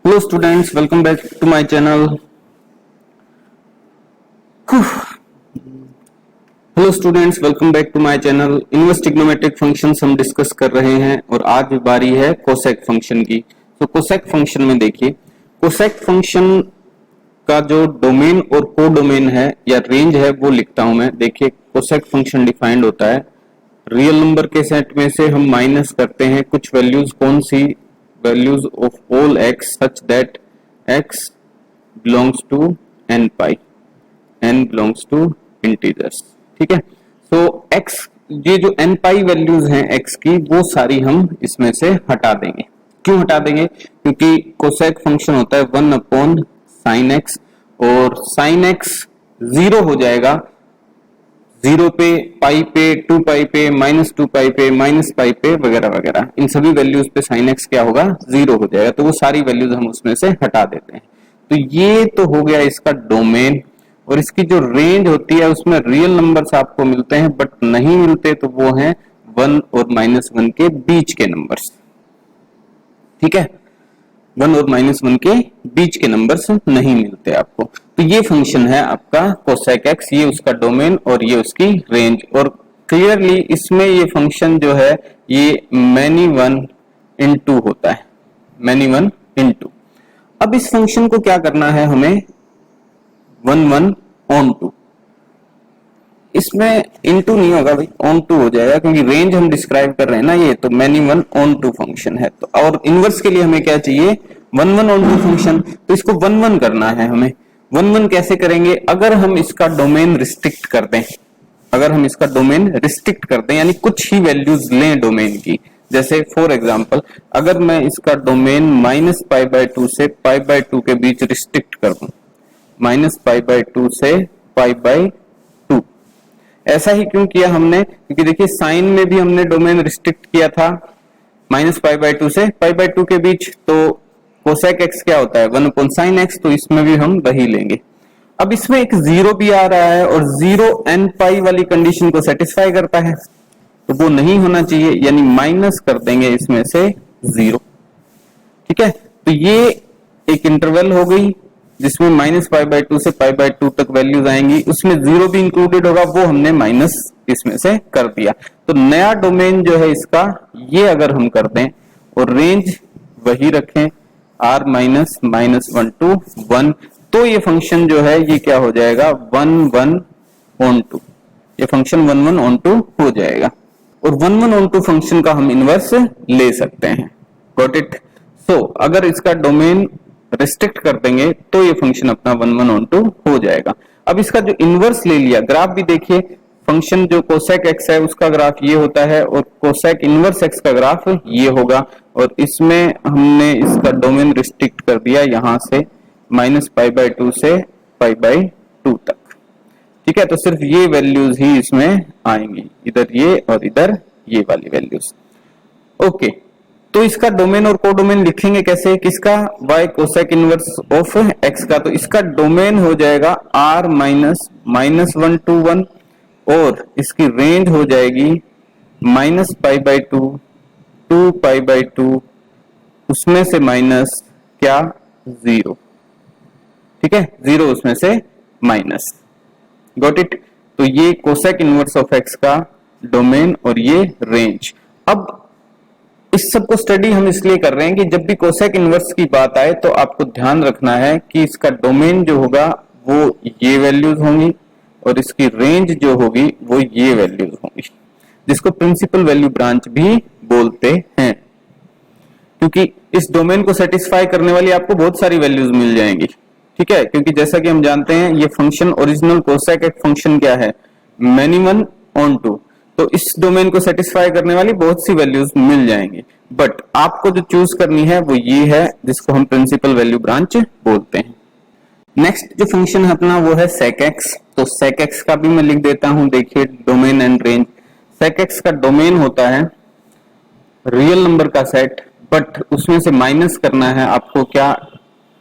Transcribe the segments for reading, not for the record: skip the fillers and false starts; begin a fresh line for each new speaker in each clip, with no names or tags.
Hello students, welcome back to my channel. Hello students, welcome back to my channel. Inverse trigonometric functions हम discuss कर रहे हैं और आज बारी है कोसेक फंक्शन की। तो कोसेक फंक्शन में देखिए, कोसेक फंक्शन का जो डोमेन और को डोमेन है या रेंज है वो लिखता हूं मैं। देखिए कोसेक फंक्शन डिफाइंड होता है, रियल नंबर के सेट में से हम माइनस करते हैं कुछ वैल्यूज, कौन सी values of all x such that x belongs to n pi, n belongs to integers. ठीक है, सो x, ये जो n पाई वैल्यूज हैं x की, वो सारी हम इसमें से हटा देंगे। क्यों हटा देंगे? क्योंकि कोसेक फंक्शन होता है 1 अपॉन साइन एक्स, और साइन एक्स 0 हो जाएगा 0 पे, पाई पे, 2 पाई पे, -2 पाई पे, -पाई पे वगैरह वगैरह, इन सभी वैल्यूज पे साइन एक्स क्या होगा? 0 हो जाएगा। तो वो सारी वैल्यूज हम उसमें से हटा देते हैं। तो ये तो हो गया इसका डोमेन, और इसकी जो रेंज होती है उसमें रियल नंबर्स आपको मिलते हैं, बट नहीं मिलते तो वो हैं 1 और -1 के बीच के नंबर्स। ठीक है, 1 और -1 के बीच के नंबर्स नहीं मिलते आपको। तो ये फंक्शन है आपका कोसेक एक्स, ये उसका डोमेन और ये उसकी रेंज। और क्लियरली इसमें ये फंक्शन जो है ये मैनी वन इन टू होता है, मैनी वन इन टू। अब इस फंक्शन को क्या करना है हमें? 1 1 ऑन टू, इसमें इनटू नहीं होगा भाई, ऑन टू हो जाएगा, क्योंकि रेंज हम डिस्क्राइब कर रहे हैं ना, ये तो many one onto function है। तो और इनवर्स के लिए हमें क्या चाहिए? 1 1 ऑन टू फंक्शन। तो इसको 1 1 करना है हमें। 1 1 कैसे करेंगे? अगर हम इसका डोमेन रिस्ट्रिक्ट कर दें, अगर हम इसका डोमेन रिस्ट्रिक्ट कर दें, यानी कुछ ही वैल्यूज लें डोमेन की। जैसे फॉर एग्जाम्पल, अगर मैं इसका डोमेन -π/2 से π/2 के बीच रिस्ट्रिक्ट कर दूं, -π/2 से π/2, ऐसा ही क्यों किया हमने? क्योंकि देखिए साइन में भी हमने डोमेन रिस्ट्रिक्ट किया था -π/2 से π/2 के बीच। तो कोसेक एक्स क्या होता है? 1 अपॉन साइन एक्स। तो इसमें भी हम वही लेंगे। अब इसमें एक 0 भी आ रहा है, और 0 n पाई वाली कंडीशन को सेटिस्फाई करता है, तो वो नहीं होना चाहिए, यानी माइनस कर देंगे इसमें से 0। ठीक है, तो ये एक इंटरवल हो गई जिसमें -π/2 से π/2 तक वैल्यूज आएंगी, उसमें 0 भी इंक्लूडेड होगा, वो हमने माइनस इसमें से कर दिया। तो नया डोमेन जो है इसका, ये अगर हम कर दें और रेंज वही रखें r -(-1 to 1), तो ये फंक्शन जो है ये क्या हो जाएगा? 1 1 ऑन टू, ये फंक्शन 1 1 ऑन टू हो जाएगा। और 1 1 ऑन टू फंक्शन का हम इनवर्स ले सकते हैं। Got it? सो अगर इसका डोमेन रिस्ट्रिक्ट कर देंगे तो ये फंक्शन अपना 1 1 ऑन टू हो जाएगा। अब इसका जो इनवर्स ले लिया, ग्राफ भी देखिए, फंक्शन जो कोसेक एक्स है उसका ग्राफ ये होता है, और कोसेक इनवर्स एक्स का ग्राफ ये होगा। और इसमें हमने इसका डोमेन रिस्ट्रिक्ट कर दिया यहां से -π/2 से π/2 तक। ठीक है, तो सिर्फ ये वैल्यूज ही इसमें आएंगी, इधर ये और इधर ये वाली वैल्यूज। ओके, तो इसका डोमेन और कोडोमेन लिखेंगे कैसे? किसका? y cosec inverse of x का। तो इसका डोमेन हो जाएगा r -(-1 to 1), और इसकी रेंज हो जाएगी -π/2 to π/2, उसमें से माइनस क्या? 0। ठीक है, 0 उसमें से माइनस। Got it? तो ये कोसेक इनवर्स ऑफ x का डोमेन और ये रेंज। अब इस सब को स्टडी हम इसलिए कर रहे हैं कि जब भी कोसेक इनवर्स की बात आए तो आपको ध्यान रखना है कि इसका डोमेन जो होगा वो ये वैल्यूज होंगी, और इसकी रेंज जो होगी वो ये वैल्यूज होंगी, जिसको प्रिंसिपल वैल्यू ब्रांच भी बोलते हैं। क्योंकि इस डोमेन को सेटिस्फाई करने वाली आपको बहुत सारी वैल्यूज मिल जाएंगी। ठीक है, क्योंकि जैसा कि हम जानते हैं ये फंक्शन ओरिजिनल कोसेक एक फंक्शन क्या है? Many one onto. तो इस डोमेन को सेटिस्फाई करने वाली बहुत सी वैल्यूज मिल जाएंगी, बट आपको जो चूज करनी है वो ये है, जिसको हम प्रिंसिपल वैल्यू ब्रांच बोलते हैं। नेक्स्ट जो फंक्शन है अपना वो है सेक एक्स। तो सेक एक्स का भी मैं लिख देता हूं, देखिए domain and range. Sec x का डोमेन होता है रियल नंबर का सेट, बट उसमें से माइनस करना है आपको क्या?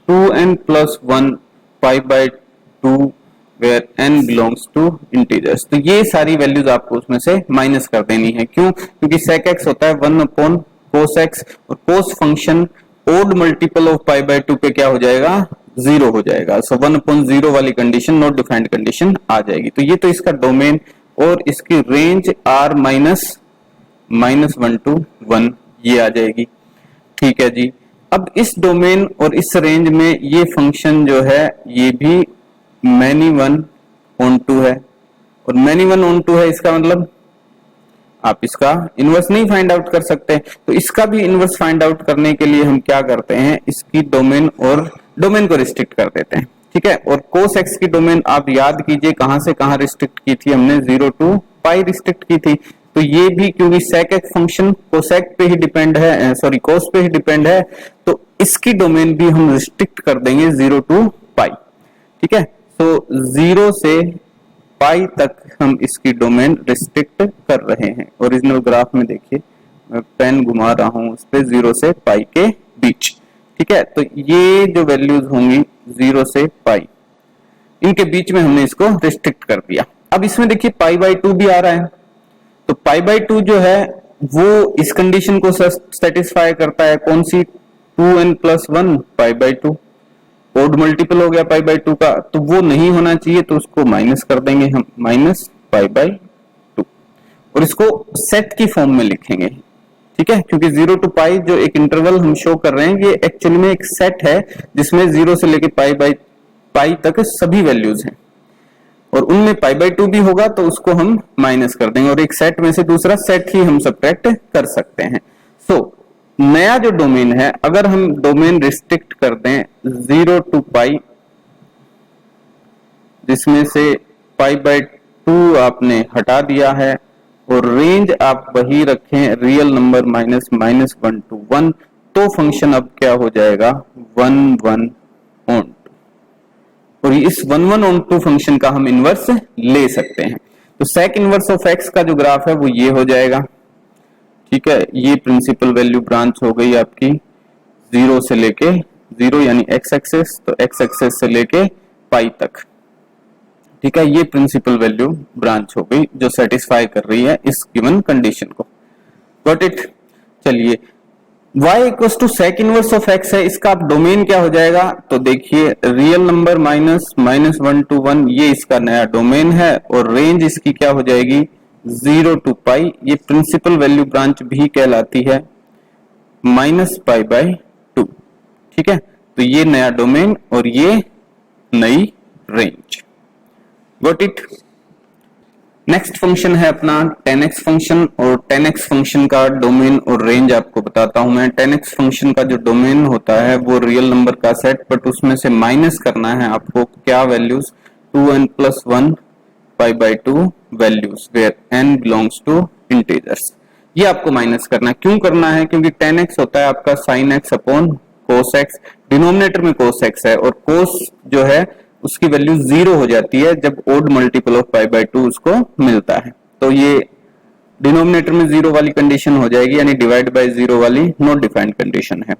2n + 1 π/2 where n belongs to integers। तो ये सारी वैल्यूज आपको उसमें से माइनस कर देनी है। क्यों? क्योंकि sec x होता है 1 अपॉन cos x, और cos function odd multiple of pi by 2 पे क्या हो जाएगा, 0 हो जाएगा। सो 1/0 वाली कंडीशन, नॉट डिफाइंड कंडीशन आ जाएगी। तो ये तो इसका डोमेन और इसकी रेंज r -1 to 1 ये आ जाएगी। ठीक है जी। अब इस डोमेन और इस रेंज में ये फंक्शन जो है ये भी मैनी वन ऑन टू है, और मैनी वन ऑन टू है, इसका मतलब आप इसका इनवर्स नहीं फाइंड आउट कर सकते। तो इसका भी इनवर्स फाइंड आउट करने के लिए हम क्या करते हैं, इसकी डोमेन और डोमेन को रिस्ट्रिक्ट कर देते हैं। ठीक है। और cos x की डोमेन आप याद कीजिए कहां से कहां रिस्ट्रिक्ट की थी हमने, 0 to पाई रिस्ट्रिक्ट की थी। तो ये भी क्योंकि sec x फंक्शन cosec पे ही डिपेंड है, सॉरी cos पे ही डिपेंड है, तो इसकी डोमेन भी हम रिस्ट्रिक्ट कर देंगे 0 to पाई। ठीक है। तो 0 से पाई तक हम इसकी डोमेन रिस्ट्रिक्ट कर रहे हैं। ओरिजिनल ग्राफ में देखिए मैं पेन घुमा रहा हूं उस पे 0 से पाई के बीच। ठीक है। तो ये जो वैल्यूज होंगी 0 से पाई, इनके बीच में हमने इसको रिस्ट्रिक्ट कर दिया। अब इसमें देखिए पाई बाय 2 भी आ रहा है, तो पाई बाय 2 जो है वो इस कंडीशन को सेटिस्फाई करता है। कौन सी, 2n+1 pi by 2, odd multiple हो गया पाई बाय 2 का, तो वो नहीं होना चाहिए, तो उसको माइनस कर देंगे हम, माइनस पाई बाय 2, और इसको सेट की फॉर्म में लिखेंगे। ठीक है। क्योंकि 0 to पाई जो एक इंटरवल हम शो कर रहे हैं ये एक्चुअली में एक सेट है जिसमें 0 से लेके पाई बाय पाई तक सभी वैल्यूज हैं, और उनमें पाई बाय 2 भी होगा तो उसको हम माइनस कर देंगे, और एक सेट में से दूसरा सेट ही हम सब्ट्रैक्ट कर सकते हैं। सो नया जो डोमेन है, अगर हम डोमेन रिस्ट्रिक्ट कर दें 0 to पाई, जिसमें से पाई बाय 2 आपने हटा दिया है, और रेंज आप वही रखें रियल नंबर -1 to 1, तो फंक्शन अब क्या हो जाएगा, 1 1 on 2, और इस 1 1 on 2 फंक्शन का हम इनवर्स ले सकते हैं। तो sec इनवर्स ऑफ x का जो ग्राफ है वो ये हो जाएगा। ठीक है। ये प्रिंसिपल वैल्यू ब्रांच हो गई आपकी 0 से लेके 0 यानी x एक्सेस, तो x एक्सेस से लेके पाई तक। ठीक है। ये प्रिंसिपल वैल्यू ब्रांच हो गई जो सेटिस्फाई कर रही है इस गिवन कंडीशन को। Got it. चलिए y equals to sec inverse of x है, इसका आप डोमेन क्या हो जाएगा, तो देखिए रियल नंबर -1 to 1 ये इसका नया डोमेन है, और रेंज इसकी क्या हो जाएगी 0 to पाई, ये प्रिंसिपल वैल्यू ब्रांच भी कहलाती है, -पाई बाय 2। ठीक है। तो ये नया डोमेन और ये नई range. Got it. Next function है अपना tan x फंक्शन, और tan x फंक्शन का डोमेन और रेंज आपको बताता हूं मैं। tan x फंक्शन का जो डोमेन होता है वो रियल नंबर का सेट, बट उसमें से माइनस करना है आपको क्या values, 2n+1 pi by 2 values where n belongs to integers, ये आपको माइनस करना है। क्यों करना है, क्योंकि tan x होता है आपका sin x upon cos x, denominator में cos x है, और cos जो है उसकी वैल्यू 0 हो जाती है जब odd multiple of pi by 2 उसको मिलता है, तो ये डिनोमिनेटर में 0 वाली कंडीशन हो जाएगी, यानी डिवाइड बाय 0 वाली नॉट डिफाइंड कंडीशन है।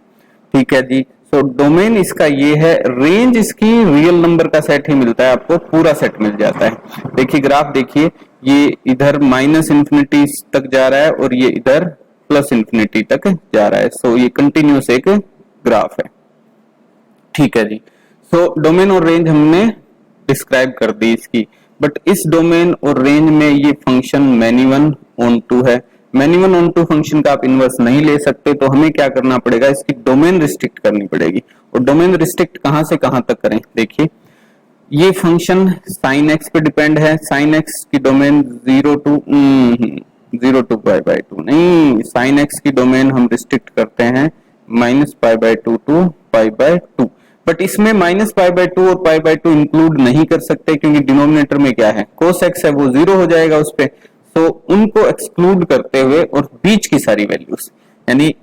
ठीक है जी। सो डोमेन इसका ये है, रेंज इसकी रियल नंबर का सेट ही मिलता है, आपको पूरा सेट मिल जाता है। देखिए ग्राफ देखिए, ये इधर -इंफिनिटी तक जा रहा है और ये इधर +इंफिनिटी तक जा रहा है। सो ये कंटिन्यूस एक ग्राफ है। ठीक है जी। सो डोमेन और रेंज हमने डिस्क्राइब कर दी इसकी, बट इस डोमेन और रेंज में ये function many one onto है। Many one onto function का आप इनवर्स नहीं ले सकते, तो हमें क्या करना पड़ेगा, इसकी डोमेन रिस्ट्रिक्ट करनी पड़ेगी। और डोमेन रिस्ट्रिक्ट कहां से कहां तक करें, देखिए ये फंक्शन साइन एक्स पे डिपेंड है, साइन एक्स की डोमेन 0 to पाई बाय 2 नहीं, साइन एक्स की डोमेन हम रिस्ट्रिक्ट करते हैं -π/2 to π/2, बट इसमें -π/2 और π/2 इंक्लूड नहीं कर सकते, क्योंकि डिनोमिनेटर में क्या है cos x है, वो 0 हो जाएगा उस पे, तो उनको एक्सक्लूड करते हुए और बीच की सारी वैल्यूज, यानी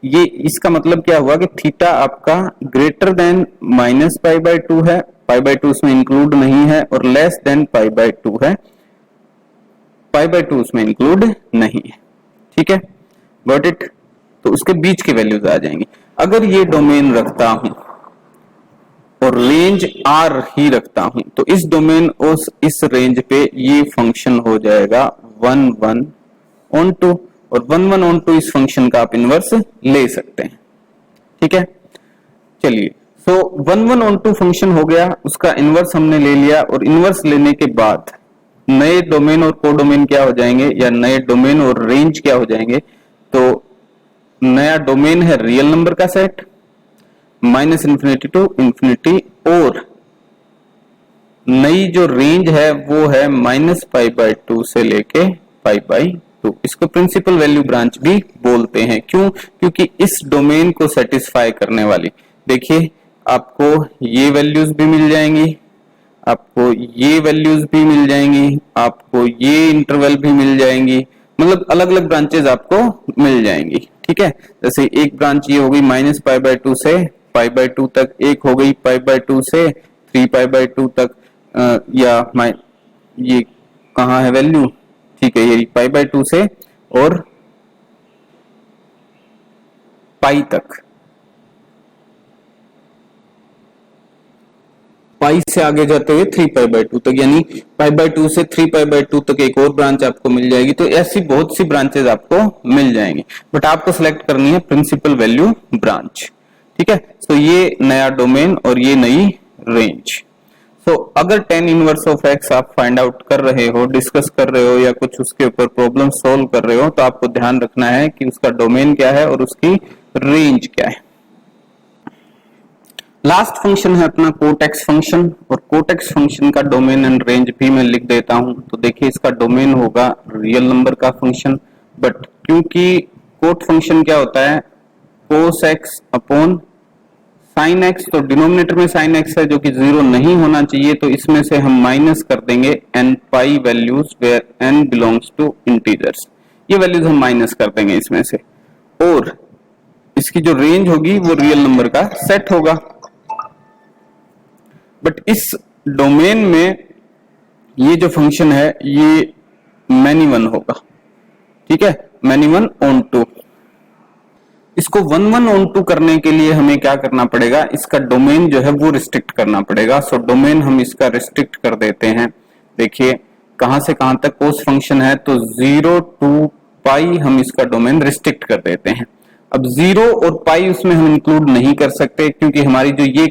ये इसका मतलब क्या हुआ कि थीटा आपका ग्रेटर देन -π/2 है, π/2 उसमें इंक्लूड नहीं है, और लेस देन π/2 है, π/2 उसमें इंक्लूड नहीं है। ठीक है, गॉट इट। तो उसके बीच की वैल्यूज आ जाएंगी। अगर ये डोमेन रखता हूं और रेंज R ही रखता हूं, तो इस डोमेन और इस रेंज पे ये फंक्शन हो जाएगा 1 1 on 2, और 1 1 on 2 इस फंक्शन का आप इनवर्स ले सकते हैं। ठीक है, चलिए। सो 1 1 ऑन 2 फंक्शन हो गया, उसका इनवर्स हमने ले लिया, और इनवर्स लेने के बाद नए डोमेन और कोडोमेन क्या हो जाएंगे, या नए डोमेन और रेंज क्या हो जाएंगे। तो नया डोमेन है रियल नंबर का सेट -इंफिनिटी टू इंफिनिटी, और नई जो रेंज है वो है -π/2 से लेके π/2। इसको प्रिंसिपल वैल्यू ब्रांच भी बोलते हैं। क्यों? क्योंकि इस डोमेन को सेटिस्फाई करने वाली, देखिए आपको ये वैल्यूज भी मिल जाएंगी, आपको ये वैल्यूज भी मिल जाएंगी, आपको ये इंटरवल भी मिल जाएंगी, मतलब अलग अलग ब्रांचेस आपको मिल जाएंगी। ठीक है, जैसे एक ब्रांच ये होगी -π/2 से π/2 तक, एक हो गई π/2 से 3π/2 तक, या ये कहाँ है वैल्यू, ठीक है, ये π/2 से और पाई तक, पाई से आगे जाते हुए 3π/2 तक, यानी π/2 से 3π/2 तक एक और ब्रांच आपको मिल जाएगी। तो ऐसी बहुत सी ब्रांचेस आपको मिल जाएंगी, बट आपको सिलेक्ट करनी है प्रिंसिपल वैल्यू ब्रांच। ठीक है, तो ये नया डोमेन और ये नई रेंज। तो अगर tan इनवर्स ऑफ x आप फाइंड आउट कर रहे हो, डिस्कस कर रहे हो, या कुछ उसके ऊपर प्रॉब्लम सॉल्व कर रहे हो, तो आपको ध्यान रखना है कि उसका डोमेन क्या है और उसकी रेंज क्या है। लास्ट फंक्शन है अपना कोटेक्स फंक्शन, और कोटेक्स फंक्शन का डोमेन एंड रेंज भी मैं लिख देता हूं। तो देखिए इसका डोमेन होगा रियल नंबर का फंक्शन, बट क्योंकि कोट फंक्शन क्या होता है, cos x upon sin x, तो डिनोमिनेटर में sin x है जो कि 0 नहीं होना चाहिए, तो इसमें से हम माइनस कर देंगे n pi values where n belongs to integers. ये वैल्यूज हम माइनस कर देंगे इसमें से, और इसकी जो रेंज होगी वो रियल नंबर का सेट होगा। बट इस डोमेन में ये जो फंक्शन है ये मैनी वन होगा। ठीक है, मैनी वन ऑन टू। इसको 1 1 ऑन 2 करने के लिए हमें क्या करना पड़ेगा, इसका डोमेन जो है वो रिस्ट्रिक्ट करना पड़ेगा। सो डोमेन हम इसका रिस्ट्रिक्ट कर देते हैं। देखिए कहां से कहां तक कोस फंक्शन है, तो 0 to पाई हम इसका डोमेन रिस्ट्रिक्ट कर देते हैं। अब 0 और पाई उसमें हम इंक्लूड नहीं कर सकते, क्योंकि हमारी जो ये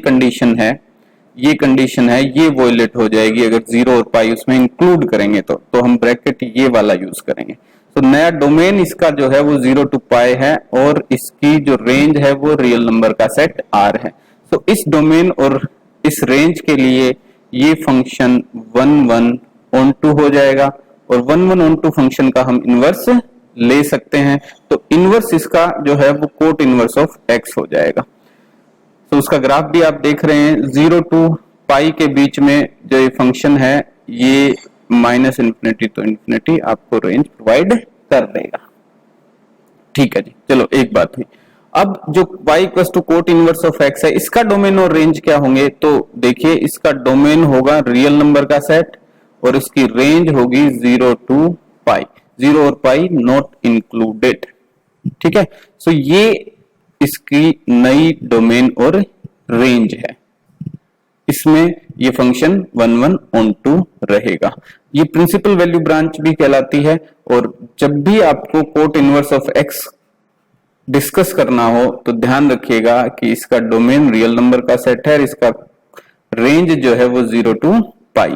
कंडीशन है ये वॉयलेट हो जाएगी अगर 0 और पाई उसमें इंक्लूड करेंगे तो हम ब्रैकेट ये वाला यूज करेंगे। तो नया डोमेन इसका जो है वो 0 to पाई है, और इसकी जो रेंज है वो रियल नंबर का सेट R है। तो इस डोमेन और इस रेंज के लिए ये फंक्शन 1 1 on 2 हो जाएगा, और 1 1 on 2 फंक्शन का हम इनवर्स ले सकते हैं। तो इनवर्स इसका जो है वो कोट इनवर्स ऑफ x हो जाएगा। तो उसका ग्राफ भी आप देख रहे हैं, 0 to पाई के बीच में जो ये फंक्शन है ये -इंफिनिटी to इंफिनिटी आपको रेंज प्रोवाइड कर देगा। ठीक है जी, चलो एक बात हुई। अब जो y equals to cot inverse of x है, इसका डोमेन और रेंज क्या होंगे, तो देखिए इसका डोमेन होगा रियल नंबर का सेट, और इसकी रेंज होगी 0 to पाई, 0 और पाई नॉट इंक्लूडेड। ठीक है, सो ये इसकी नई डोमेन और रेंज है। इसमें ये फंक्शन 1 1 on 2 रहेगा। ये प्रिंसिपल वैल्यू ब्रांच भी कहलाती है, और जब भी आपको coat inverse of x discuss करना हो तो ध्यान रखिएगा कि इसका डोमेन रियल नंबर का सेट है, और इसका रेंज जो है वो 0 to पाई।